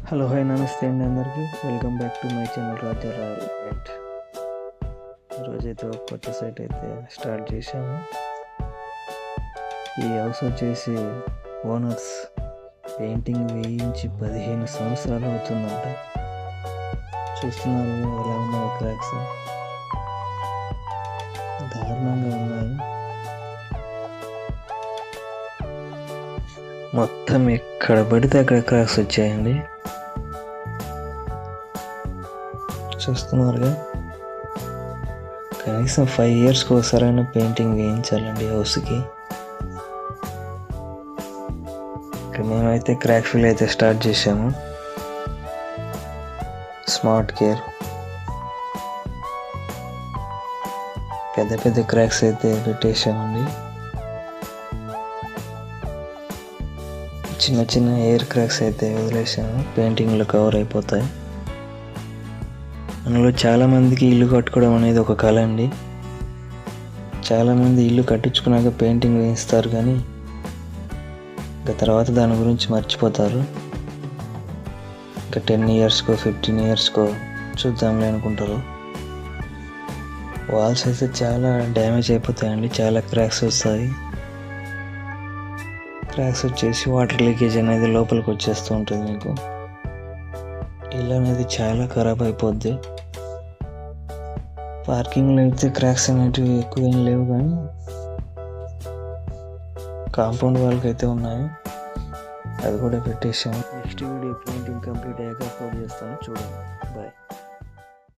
Hello hi నమస్తే అండి అందరికీ welcome back to my channel Raja royal right. ఈరోజైతే ఒక కొత్త సైట్ అయితే స్టార్ట్ చేశాము. ఈ హౌస్ వచ్చేసి ఓనర్స్ పెయింటింగ్ వేయించి 15 సంవత్సరాలు అవుతుందంట. చూస్తున్నారు ఎలా ఉన్నాయి క్రాక్స్, దారుణంగా ఉన్నాయి. మొత్తం ఎక్కడ పడితే అక్కడ క్రాక్స్ వచ్చాయండి. చూస్తున్నారుగా, కనీసం 5 ఇయర్స్కి ఒకసారైనా పెయింటింగ్ వేయించాలండి హౌస్కి. ఇక్కడ మేమైతే క్రాక్ ఫిల్ అయితే స్టార్ట్ చేసాము. స్మార్ట్ కేర్ పెద్ద పెద్ద క్రాక్స్ అయితే పెట్టేసామండి. చిన్న చిన్న ఎయిర్ క్రాక్స్ అయితే వదిలేసాము, పెయింటింగ్లో కవర్ అయిపోతాయి. అందులో చాలామందికి ఇల్లు కట్టుకోవడం అనేది ఒక కళ అండి. చాలామంది ఇల్లు కట్టించుకున్నాక పెయింటింగ్ వేయిస్తారు, కానీ ఇంకా తర్వాత దాని గురించి మర్చిపోతారు. ఇంకా 10 ఇయర్స్కో 15 ఇయర్స్కో చూద్దాంలే అనుకుంటారు. వాల్స్ అయితే చాలా డ్యామేజ్ అయిపోతాయండి, చాలా క్రాక్స్ వస్తాయి. క్రాక్స్ వచ్చేసి వాటర్ లీకేజ్ అనేది లోపలికి వచ్చేస్తూ ఉంటుంది. మీకు ఇల్లు అనేది చాలా ఖరాబ్ అయిపోద్ది. పార్కింగ్లో అయితే క్రాక్స్ అనేటివి ఎక్కువ ఏం లేవు, కానీ కాంపౌండ్ వాళ్ళకి అయితే ఉన్నాయి, అది కూడా పెట్టేసాము. నెక్స్ట్ వీడియో పెయింటింగ్ కంప్లీట్ అయ్యాక అప్లోడ్ చేస్తాను, చూడండి. బాయ్.